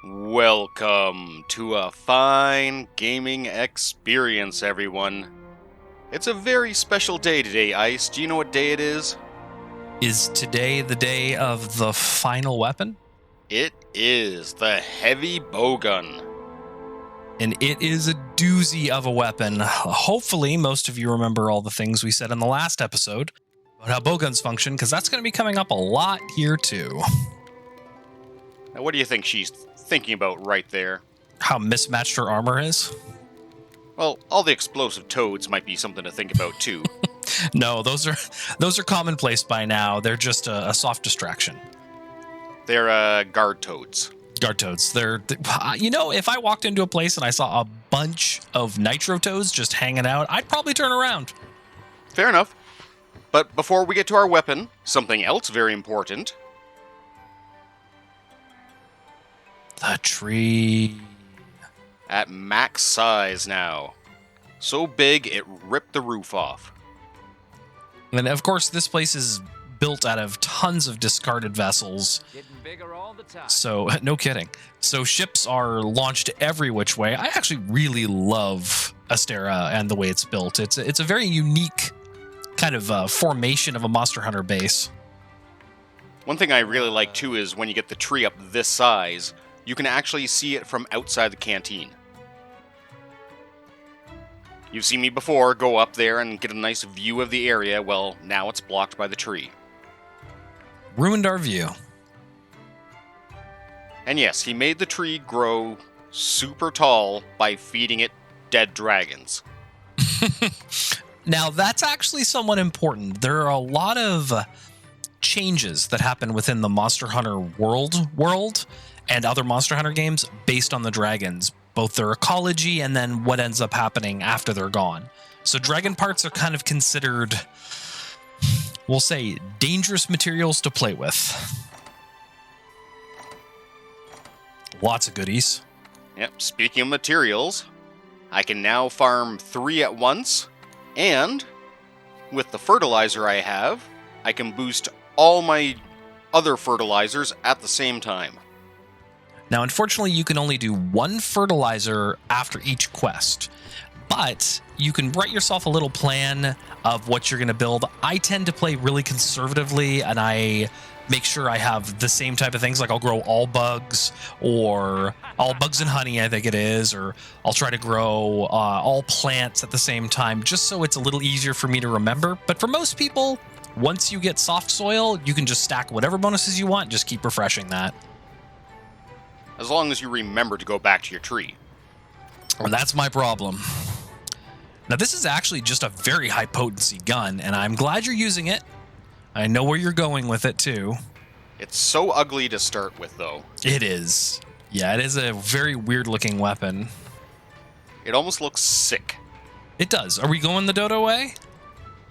Welcome to a fine gaming experience, everyone. It's a very special day today, Ice. Do you know what day it is? Is today the day of the final weapon? It is the heavy bowgun. And it is a doozy of a weapon. Hopefully, most of you remember all the things we said in the last episode about how bowguns function, because that's going to be coming up a lot here too. Now, what do you think she's thinking about right there? How mismatched her armor is? Well, all the explosive toads might be something to think about too. No, those are commonplace by now. They're just a soft distraction. They're guard toads. Guard toads. If I walked into a place and I saw a bunch of nitro toads just hanging out, I'd probably turn around. Fair enough. But before we get to our weapon, something else very important. The tree. At max size now. So big it ripped the roof off. And of course, this place is built out of tons of discarded vessels. Getting bigger all the time. So, no kidding. So ships are launched every which way. I actually really love Astera and the way it's built. It's a very unique kind of formation of a Monster Hunter base. One thing I really like too is when you get the tree up this size, you can actually see it from outside the canteen. You've seen me before go up there and get a nice view of the area. Well, now it's blocked by the tree. Ruined our view. And yes, he made the tree grow super tall by feeding it dead dragons. Now, that's actually somewhat important. There are a lot of changes that happen within the Monster Hunter world and other Monster Hunter games based on the dragons, both their ecology and then what ends up happening after they're gone. So dragon parts are kind of considered, we'll say, dangerous materials to play with. Lots of goodies. Yep, speaking of materials, I can now farm 3 at once, and with the fertilizer I have, I can boost all my other fertilizers at the same time. Now, unfortunately, you can only do 1 fertilizer after each quest, but you can write yourself a little plan of what you're going to build. I tend to play really conservatively, and I make sure I have the same type of things, like I'll grow all bugs, or all bugs and honey, I think it is, or I'll try to grow all plants at the same time, just so it's a little easier for me to remember. But for most people, once you get soft soil, you can just stack whatever bonuses you want, just keep refreshing that. As long as you remember to go back to your tree. And that's my problem. Now, this is actually just a very high potency gun, and I'm glad you're using it. I know where you're going with it, too. It's so ugly to start with, though. It is. Yeah, it is a very weird-looking weapon. It almost looks sick. It does. Are we going the Dodo way?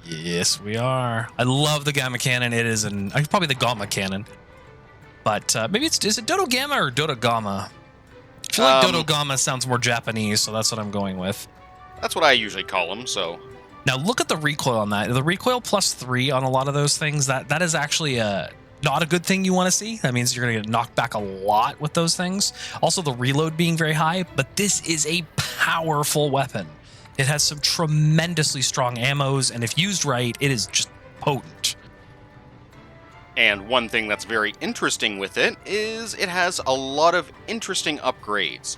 Yes, we are. I love the Gamma Cannon. It is probably the Gamma Cannon. But maybe is it Dodo Gamma or Dodo Gamma? I feel like Dodo Gamma sounds more Japanese, so that's what I'm going with. That's what I usually call them, so... Now, look at the recoil on that. The recoil +3 on a lot of those things, that is actually not a good thing you want to see. That means you're going to get knocked back a lot with those things. Also, the reload being very high, but this is a powerful weapon. It has some tremendously strong ammos, and if used right, it is just potent. And one thing that's very interesting with it is it has a lot of interesting upgrades.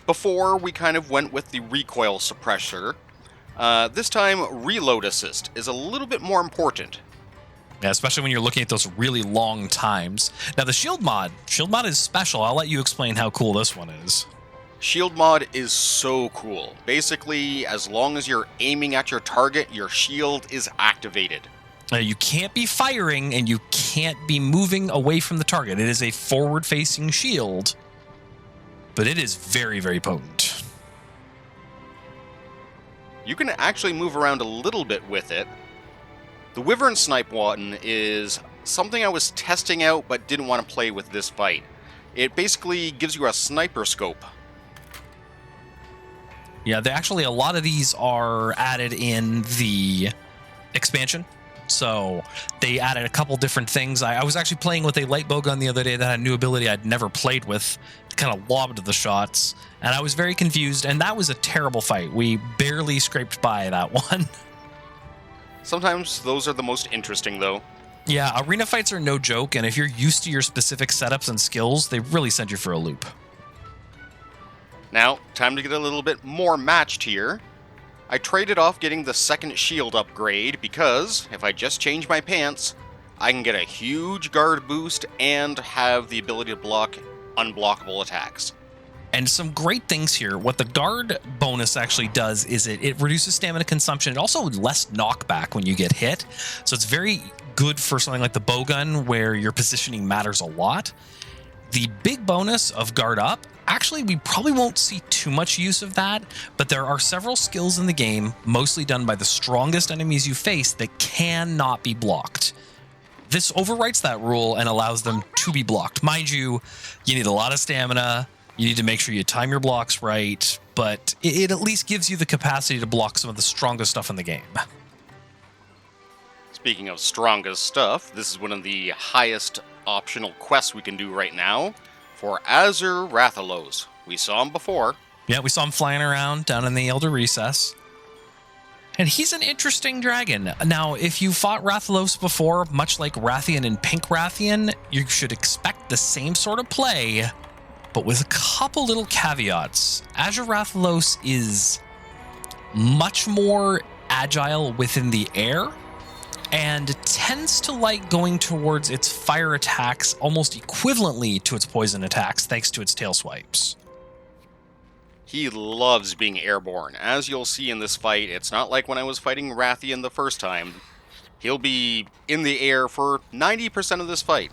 Before, we kind of went with the recoil suppressor. This time, reload assist is a little bit more important. Yeah, especially when you're looking at those really long times. Now, the shield mod is special. I'll let you explain how cool this one is. Shield mod is so cool. Basically, as long as you're aiming at your target, your shield is activated. You can't be firing, and you can't be moving away from the target. It is a forward-facing shield, but it is very, very potent. You can actually move around a little bit with it. The Wyvern Snipe one is something I was testing out but didn't want to play with this fight. It basically gives you a sniper scope. Yeah, a lot of these are added in the expansion. So they added a couple different things. I was actually playing with a light bowgun the other day that had a new ability I'd never played with, kind of lobbed the shots, and I was very confused, and that was a terrible fight. We barely scraped by that one. Sometimes those are the most interesting, though. Yeah, arena fights are no joke, and if you're used to your specific setups and skills, they really send you for a loop. Now, time to get a little bit more matched here. I traded off getting the second shield upgrade because if I just change my pants, I can get a huge guard boost and have the ability to block unblockable attacks. And some great things here. What the guard bonus actually does is it reduces stamina consumption. It also less knockback when you get hit. So it's very good for something like the bowgun where your positioning matters a lot. The big bonus of guard up, actually we probably won't see too much use of that, but there are several skills in the game, mostly done by the strongest enemies you face, that cannot be blocked. This overwrites that rule and allows them to be blocked. Mind you, you need a lot of stamina. You need to make sure you time your blocks right, but it at least gives you the capacity to block some of the strongest stuff in the game. Speaking of strongest stuff, this is one of the highest optional quests we can do right now for Azur Rathalos. We saw him before. Yeah, we saw him flying around down in the Elder Recess. And he's an interesting dragon. Now, if you fought Rathalos before, much like Rathian and Pink Rathian, you should expect the same sort of play, but with a couple little caveats. Azur Rathalos is much more agile within the air and tends to like going towards its fire attacks almost equivalently to its poison attacks thanks to its tail swipes. He loves being airborne. As you'll see in this fight, it's not like when I was fighting Rathian the first time. He'll be in the air for 90% of this fight.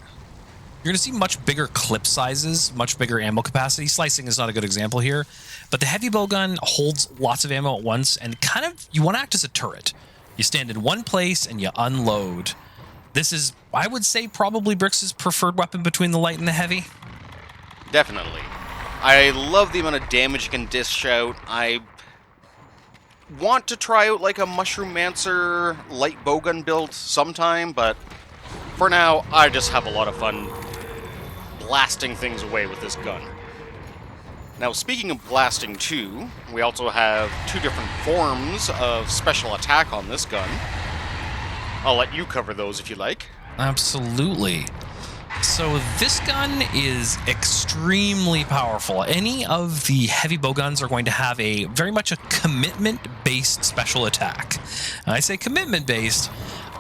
You're going to see much bigger clip sizes, much bigger ammo capacity. Slicing is not a good example here, but the heavy bowgun holds lots of ammo at once, and kind of, you want to act as a turret. You stand in one place and you unload. This is, I would say, probably Brix's preferred weapon between the light and the heavy. Definitely. I love the amount of damage you can dish out. I want to try out like a Mushroom Mancer light bowgun build sometime, but for now, I just have a lot of fun blasting things away with this gun. Now, speaking of blasting too, we also have two different forms of special attack on this gun. I'll let you cover those if you like. Absolutely. So this gun is extremely powerful. Any of the heavy bowguns are going to have a very much a commitment-based special attack. And I say commitment-based,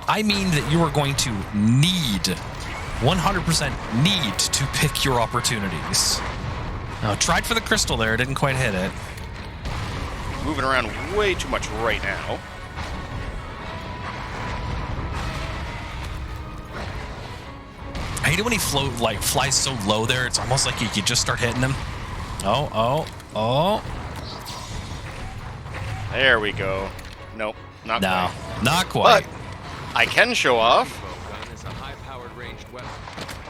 I mean that you are going to need, 100% need to pick your opportunities. Now, tried for the crystal there, didn't quite hit it. Moving around way too much right now. I hate it when he flies so low there. It's almost like you could just start hitting him. Oh. There we go. Nope, not quite. Not quite. But I can show off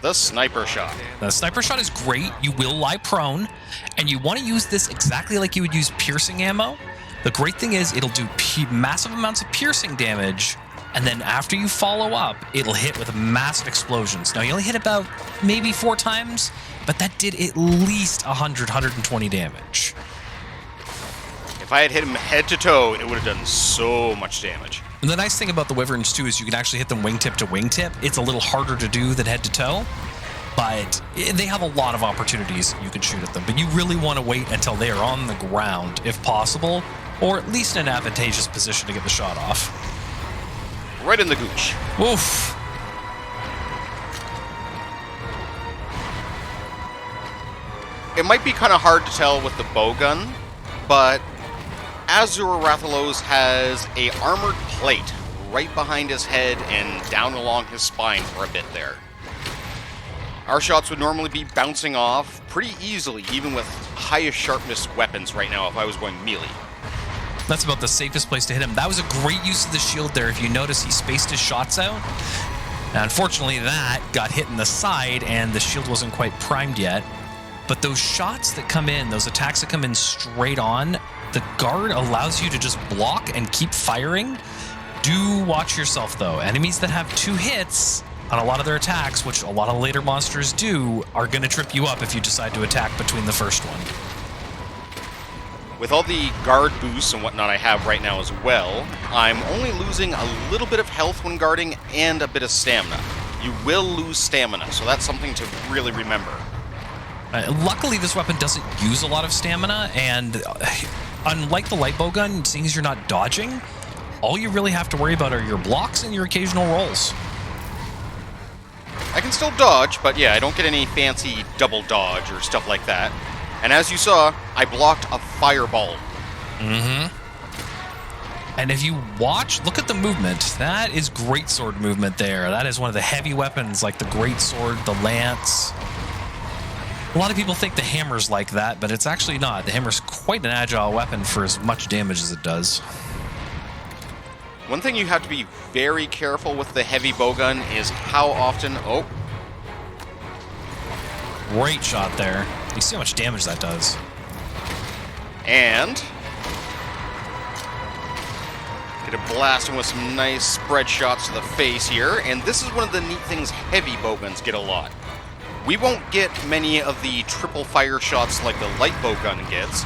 the sniper shot. The sniper shot is great. You will lie prone, and you want to use this exactly like you would use piercing ammo. The great thing is it'll do massive amounts of piercing damage, and then after you follow up, it'll hit with massive explosions. Now, you only hit about maybe 4 times, but that did at least 120 damage. If I had hit him head to toe, it would have done so much damage. And the nice thing about the Wyverns, too, is you can actually hit them wingtip to wingtip. It's a little harder to do than head to toe, but they have a lot of opportunities you can shoot at them. But you really want to wait until they are on the ground, if possible, or at least in an advantageous position to get the shot off. Right in the gooch. Oof. It might be kind of hard to tell with the bowgun, but Azur Rathalos has a armored plate right behind his head and down along his spine for a bit there. Our shots would normally be bouncing off pretty easily, even with highest sharpness weapons right now if I was going melee. That's about the safest place to hit him. That was a great use of the shield there. If you notice, he spaced his shots out. Now, unfortunately, that got hit in the side, and the shield wasn't quite primed yet. But those shots that come in, those attacks that come in straight on, the guard allows you to just block and keep firing. Do watch yourself, though. Enemies that have 2 hits on a lot of their attacks, which a lot of later monsters do, are going to trip you up if you decide to attack between the first one. With all the guard boosts and whatnot I have right now as well, I'm only losing a little bit of health when guarding and a bit of stamina. You will lose stamina, so that's something to really remember. Luckily, this weapon doesn't use a lot of stamina, and unlike the light bow gun, seeing as you're not dodging, all you really have to worry about are your blocks and your occasional rolls. I can still dodge, but yeah, I don't get any fancy double dodge or stuff like that. And as you saw, I blocked a fireball. Mm-hmm. And if you watch, look at the movement. That is greatsword movement there. That is one of the heavy weapons, like the greatsword, the lance. A lot of people think the hammer's like that, but it's actually not. The hammer's quite an agile weapon for as much damage as it does. One thing you have to be very careful with the heavy bowgun is how often... Oh. Great shot there. You see how much damage that does. And... get a blasting with some nice spread shots to the face here. And this is one of the neat things heavy bowguns get a lot. We won't get many of the triple fire shots like the light bowgun gets,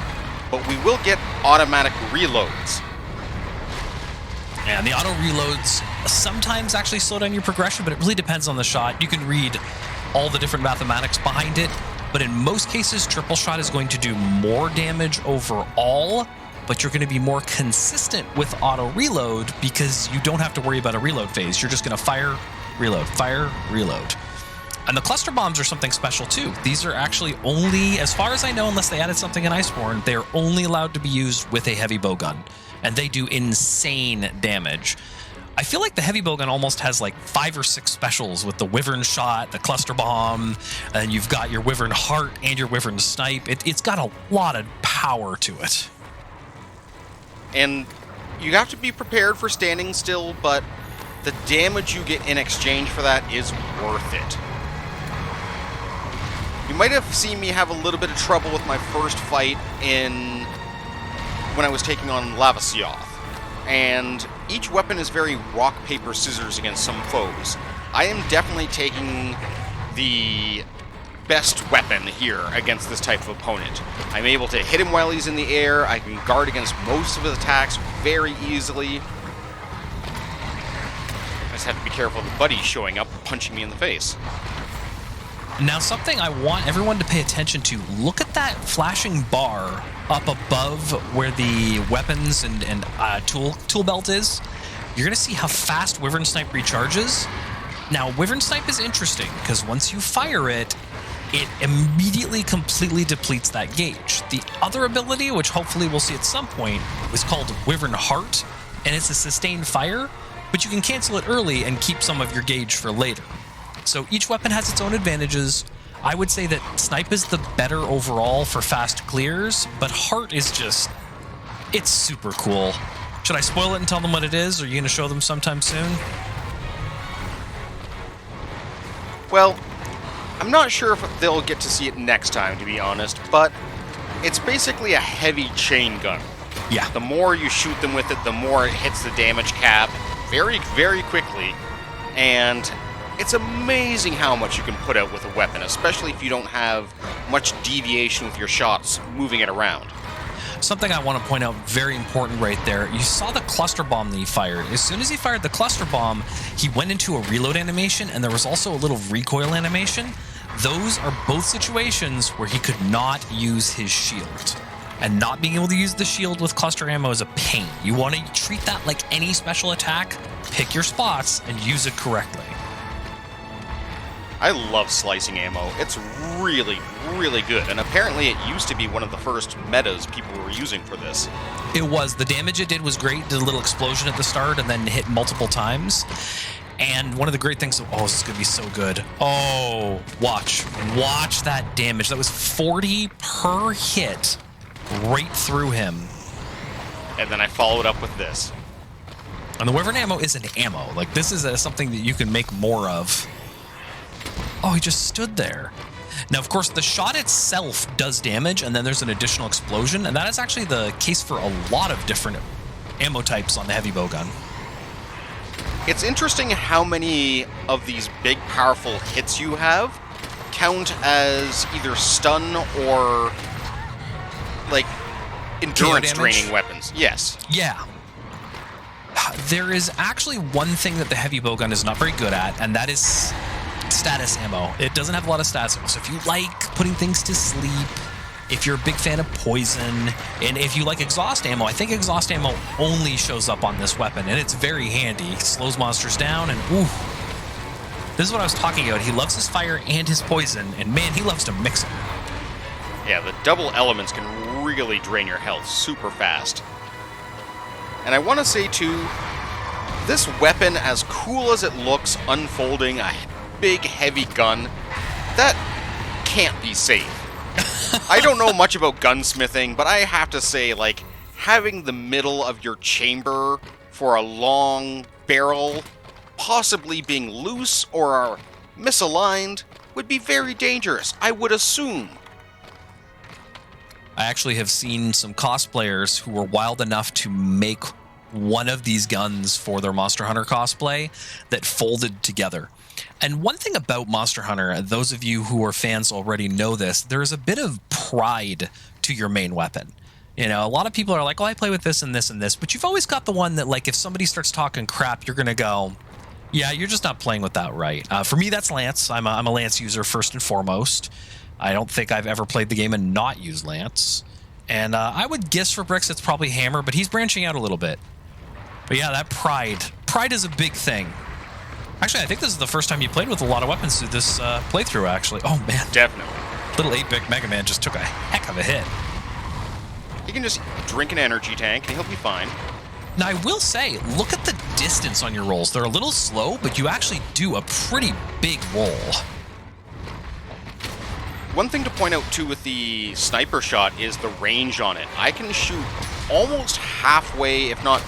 but we will get automatic reloads. And the auto reloads sometimes actually slow down your progression, but it really depends on the shot. You can read all the different mathematics behind it, but in most cases, triple shot is going to do more damage overall, but you're going to be more consistent with auto reload because you don't have to worry about a reload phase. You're just going to fire, reload. And the cluster bombs are something special too. These are actually only, as far as I know, unless they added something in Iceborne, they're only allowed to be used with a heavy bowgun. And they do insane damage. I feel like the heavy bowgun almost has like 5 or 6 specials with the Wyvern shot, the cluster bomb, and you've got your Wyvern heart and your Wyvern snipe. It's got a lot of power to it. And you have to be prepared for standing still, but the damage you get in exchange for that is worth it. You might have seen me have a little bit of trouble with my first fight when I was taking on Lavasioth. And each weapon is very rock, paper, scissors against some foes. I am definitely taking the best weapon here against this type of opponent. I'm able to hit him while he's in the air. I can guard against most of his attacks very easily. I just have to be careful of the buddies showing up, punching me in the face. Now, something I want everyone to pay attention to, look at that flashing bar up above where the weapons and tool belt is. You're going to see how fast Wyvern Snipe recharges. Now, Wyvern Snipe is interesting because once you fire it, it immediately completely depletes that gauge. The other ability, which hopefully we'll see at some point, is called Wyvern Heart, and it's a sustained fire, but you can cancel it early and keep some of your gauge for later. So each weapon has its own advantages. I would say that Snipe is the better overall for fast clears, but Heart is just, it's super cool. Should I spoil it and tell them what it is, or are you going to show them sometime soon? Well, I'm not sure if they'll get to see it next time, to be honest, but it's basically a heavy chain gun. Yeah. The more you shoot them with it, the more it hits the damage cap very, very quickly, and it's amazing how much you can put out with a weapon, especially if you don't have much deviation with your shots moving it around. Something I want to point out very important right there. You saw the cluster bomb that he fired. As soon as he fired the cluster bomb, he went into a reload animation, and there was also a little recoil animation. Those are both situations where he could not use his shield. And not being able to use the shield with cluster ammo is a pain. You want to treat that like any special attack, pick your spots, and use it correctly. I love slicing ammo. It's really, really good. And apparently it used to be one of the first metas people were using for this. It was. The damage it did was great. Did a little explosion at the start and then hit multiple times. And one of the great things, oh, this is going to be so good. Oh, watch that damage. That was 40 per hit right through him. And then I followed up with this. And the Wyvern ammo isn't ammo. Like, this is something that you can make more of. Oh, he just stood there. Now, of course, the shot itself does damage, and then there's an additional explosion, and that is actually the case for a lot of different ammo types on the heavy bowgun. It's interesting how many of these big, powerful hits you have count as either stun or, like, endurance-draining weapons. Yes. Yeah. There is actually one thing that the heavy bowgun is not very good at, and that is status ammo. It doesn't have a lot of status ammo, so if you like putting things to sleep, if you're a big fan of poison, and if you like exhaust ammo, I think exhaust ammo only shows up on this weapon, and it's very handy. It slows monsters down, and ooh. This is what I was talking about. He loves his fire and his poison, and man, he loves to mix them. Yeah, the double elements can really drain your health super fast. And I want to say, too, this weapon, as cool as it looks, unfolding a big, heavy gun, that can't be safe. I don't know much about gunsmithing, but I have to say, like, having the middle of your chamber for a long barrel possibly being loose or misaligned would be very dangerous, I would assume. I actually have seen some cosplayers who were wild enough to make one of these guns for their Monster Hunter cosplay that folded together. And one thing about Monster Hunter, and those of you who are fans already know this, there's a bit of pride to your main weapon. You know, a lot of people are like, oh, I play with this and this and this, but you've always got the one that, like, if somebody starts talking crap, you're going to go, yeah, you're just not playing with that right. For me, that's Lance. I'm a Lance user first and foremost. I don't think I've ever played the game and not used Lance. And I would guess for Brix it's probably Hammer, but he's branching out a little bit. But yeah, that pride. Pride is a big thing. Actually, I think this is the first time you played with a lot of weapons through this playthrough, actually. Oh, man. Definitely. Little 8-bit Mega Man just took a heck of a hit. You can just drink an energy tank and he'll be fine. Now, I will say, look at the distance on your rolls. They're a little slow, but you actually do a pretty big roll. One thing to point out, too, with the sniper shot is the range on it. I can shoot almost halfway, if not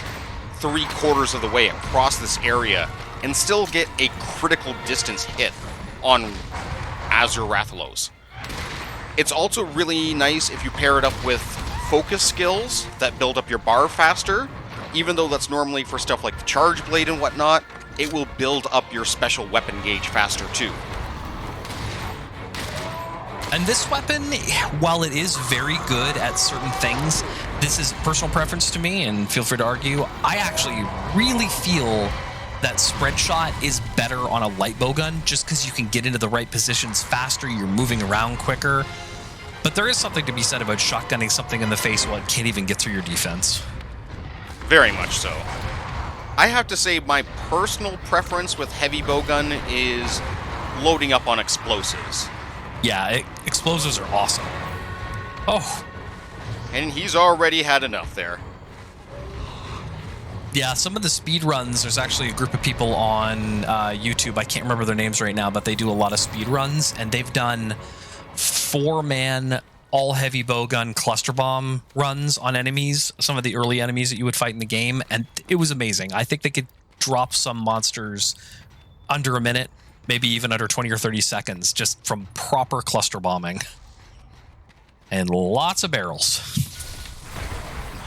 3/4 of the way across this area and still get a critical distance hit on Azure Rathalos. It's also really nice if you pair it up with focus skills that build up your bar faster. Even though that's normally for stuff like the Charge Blade and whatnot, it will build up your special weapon gauge faster too. And this weapon, while it is very good at certain things, this is personal preference to me, and feel free to argue, I actually really feel that spread shot is better on a light bowgun, just because you can get into the right positions faster, you're moving around quicker. But there is something to be said about shotgunning something in the face while it can't even get through your defense. Very much so. I have to say my personal preference with heavy bowgun is loading up on explosives. Yeah, explosives are awesome. Oh. And he's already had enough there. Yeah, some of the speed runs, there's actually a group of people on YouTube, I can't remember their names right now, but they do a lot of speed runs, and they've done 4-man all-heavy bowgun cluster bomb runs on enemies, some of the early enemies that you would fight in the game, and it was amazing. I think they could drop some monsters under a minute, maybe even under 20 or 30 seconds, just from proper cluster bombing. And lots of barrels.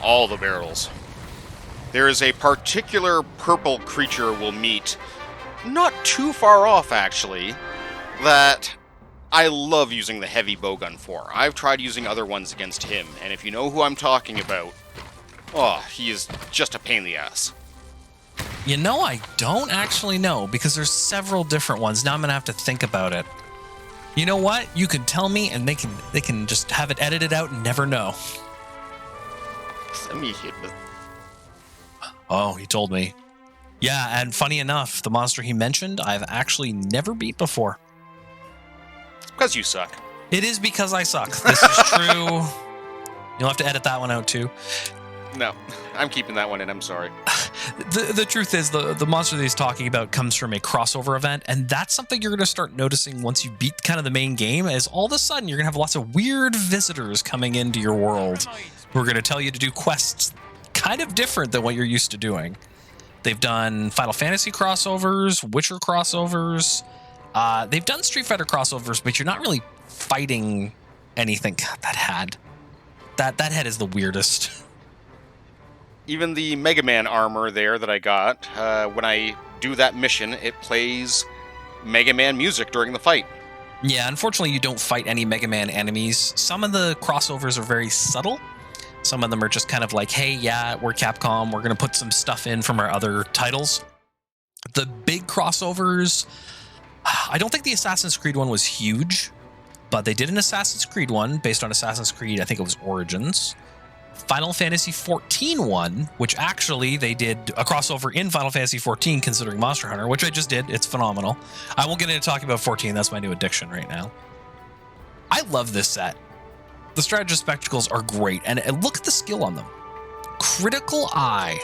All the barrels. There is a particular purple creature we'll meet, not too far off actually, that I love using the heavy bowgun for. I've tried using other ones against him, and if you know who I'm talking about, oh, he is just a pain in the ass. You know, I don't actually know, because there's several different ones. Now I'm going to have to think about it. You know what? You can tell me, and they can just have it edited out and never know. Let me hit with... Oh, he told me. Yeah, and funny enough, the monster he mentioned, I've actually never beat before. Because you suck. It is because I suck. This is true. You'll have to edit that one out too. No, I'm keeping that one in. I'm sorry. The truth is, the monster that he's talking about comes from a crossover event, and that's something you're going to start noticing once you beat kind of the main game, is all of a sudden you're going to have lots of weird visitors coming into your world who are going to tell you to do quests kind of different than what you're used to doing. They've done Final Fantasy crossovers, Witcher crossovers. They've done Street Fighter crossovers, but you're not really fighting anything. God, that head is the weirdest. Even the Mega Man armor there that I got, when I do that mission, it plays Mega Man music during the fight. Yeah, unfortunately, you don't fight any Mega Man enemies. Some of the crossovers are very subtle. Some of them are just kind of like, hey, yeah, we're Capcom. We're going to put some stuff in from our other titles. The big crossovers, I don't think the Assassin's Creed one was huge, but they did an Assassin's Creed one based on Assassin's Creed, I think it was Origins. Final Fantasy XIV one, which actually they did a crossover in Final Fantasy XIV considering Monster Hunter, which I just did. It's phenomenal. I won't get into talking about 14. That's my new addiction right now. I love this set. The strategist spectacles are great, and look at the skill on them. Critical Eye.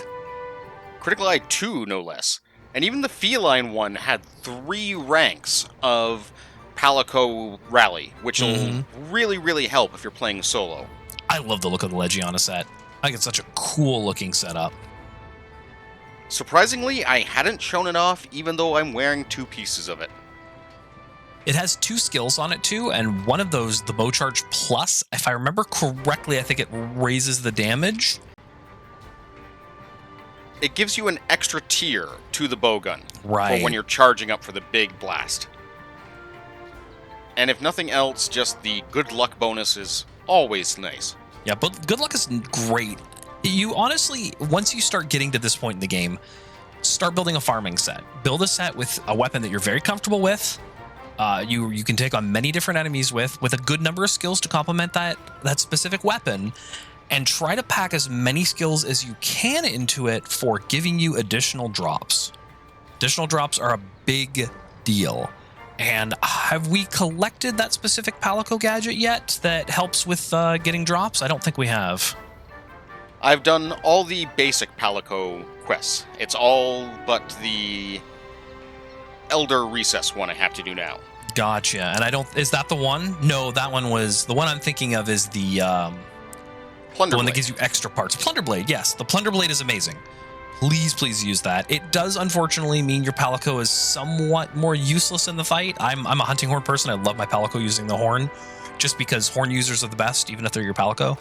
Critical Eye 2, no less. And even the Feline one had 3 ranks of Palico Rally, which will really, really help if you're playing solo. I love the look of the Legiana set. I think it's such a cool looking setup. Surprisingly, I hadn't shown it off, even though I'm wearing 2 pieces of it. It has 2 skills on it too, and one of those, the Bow Charge Plus, if I remember correctly, I think it raises the damage. It gives you an extra tier to the bowgun, right, for when you're charging up for the big blast. And if nothing else, just the good luck bonus is always nice. Yeah, but good luck is great. You honestly, once you start getting to this point in the game, start building a farming set. Build a set with a weapon that you're very comfortable with. You can take on many different enemies with a good number of skills to complement that specific weapon, and try to pack as many skills as you can into it for giving you additional drops. Additional drops are a big deal. And have we collected that specific Palico gadget yet that helps with getting drops? I don't think we have. I've done all the basic Palico quests. It's all but the Elder Recess one I have to do now. Gotcha. And is that the one? No, that one was, the one I'm thinking of is the Plunder one Blade. that gives you extra parts. Plunder Blade, yes. The Plunder Blade is amazing. Please use that. It does unfortunately mean your Palico is somewhat more useless in the fight. I'm a hunting horn person. I love my Palico using the horn, just because horn users are the best, even if they're your Palico.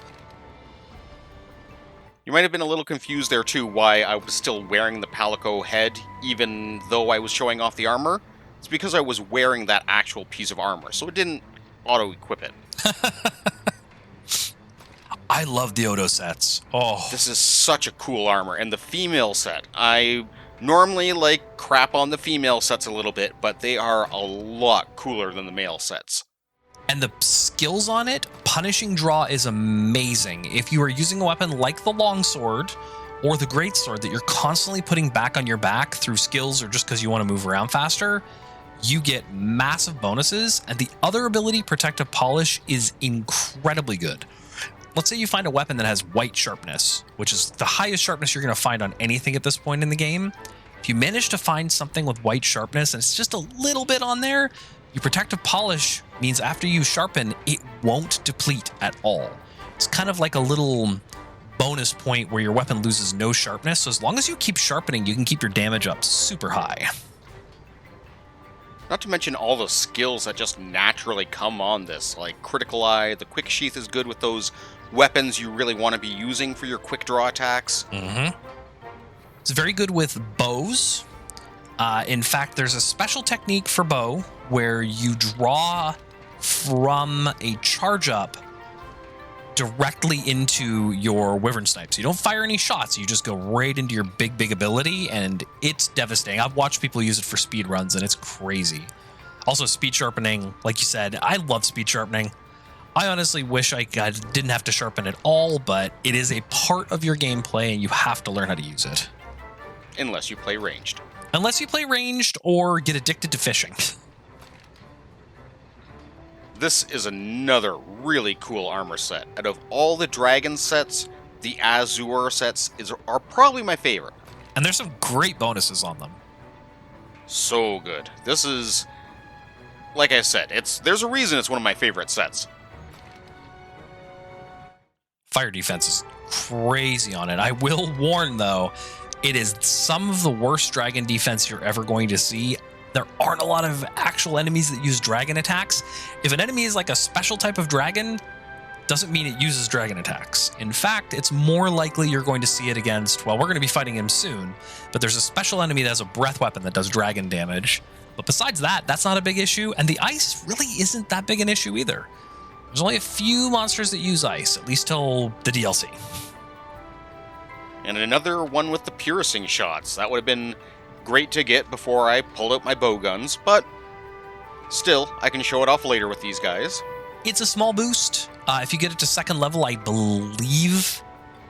You might have been a little confused there too, why I was still wearing the Palico head, even though I was showing off the armor. It's because I was wearing that actual piece of armor, so it didn't auto-equip it. I love the Odo sets. Oh, This is such a cool armor, and the female set. I normally like crap on the female sets a little bit, but they are a lot cooler than the male sets. and the skills on it, punishing draw is amazing. If you are using a weapon like the longsword or the greatsword that you're constantly putting back on your back through skills or just because you want to move around faster, you get massive bonuses, and the other ability, Protective Polish, is incredibly good. Let's say you find a weapon that has white sharpness, which is the highest sharpness you're going to find on anything at this point in the game. If you manage to find something with white sharpness and it's just a little bit on there, your Protective Polish means after you sharpen, it won't deplete at all. It's kind of like a little bonus point where your weapon loses no sharpness. So as long as you keep sharpening, you can keep your damage up super high. Not to mention all the skills that just naturally come on this, like Critical Eye, the Quick Sheath is good with those weapons you really want to be using for your quick draw attacks. It's very good with bows. In fact, there's a special technique for bow where you draw from a charge up directly into your Wyvern Snipe. So you don't fire any shots, you just go right into your big ability, and it's devastating. I've watched people use it for speed runs, and it's crazy. Also, speed sharpening, like you said, I love speed sharpening. I honestly wish I didn't have to sharpen at all, but it is a part of your gameplay, and you have to learn how to use it. Unless you play ranged. Unless you play ranged or get addicted to fishing. This is another really cool armor set. Out of all the dragon sets, the Azure sets are probably my favorite. And there's some great bonuses on them. So good. This is, like I said, there's a reason it's one of my favorite sets. Fire defense is crazy on it. I will warn, though, it is some of the worst dragon defense you're ever going to see. There aren't a lot of actual enemies that use dragon attacks. If an enemy is like a special type of dragon, doesn't mean it uses dragon attacks. In fact, it's more likely you're going to see it against, well, we're going to be fighting him soon, but there's a special enemy that has a breath weapon that does dragon damage. But besides that, that's not a big issue, and the ice really isn't that big an issue either. There's only a few monsters that use ice, at least till the DLC. And another one with the piercing shots. That would have been great to get before I pulled out my bow guns, but still, I can show it off later with these guys. It's a small boost. If you get it to second level, I believe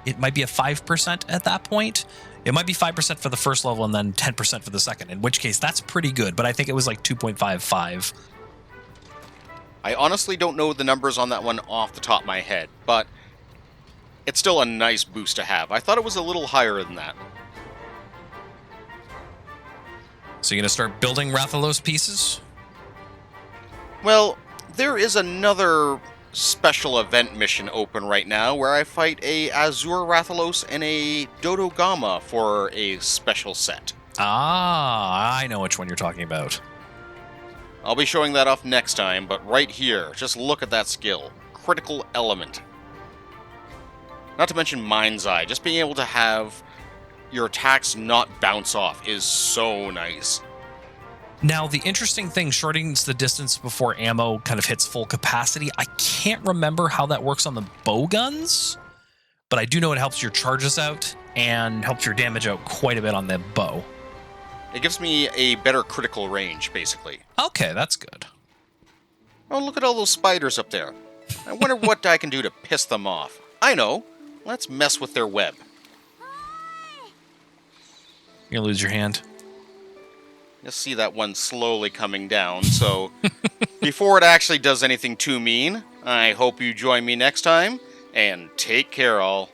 it might be a 5% at that point. It might be 5% for the first level and then 10% for the second, in which case that's pretty good, but I think it was like 2.55. I honestly don't know the numbers on that one off the top of my head, but it's still a nice boost to have. I thought it was a little higher than that. So you're going to start building Rathalos pieces? Well, there is another special event mission open right now where I fight a Azure Rathalos and a Dodogama for a special set. Ah, I know which one you're talking about. I'll be showing that off next time, but right here, just look at that skill. Critical Element. Not to mention Mind's Eye. Just being able to have your attacks not bounce off is so nice. Now, the interesting thing, shortens the distance before ammo kind of hits full capacity. I can't remember how that works on the bow guns, but I do know it helps your charges out and helps your damage out quite a bit on the bow. It gives me a better critical range, basically. Okay, that's good. Oh, look at all those spiders up there. I wonder what I can do to piss them off. I know. Let's mess with their web. You're gonna lose your hand. You'll see that one slowly coming down, so before it actually does anything too mean, I hope you join me next time, and take care all.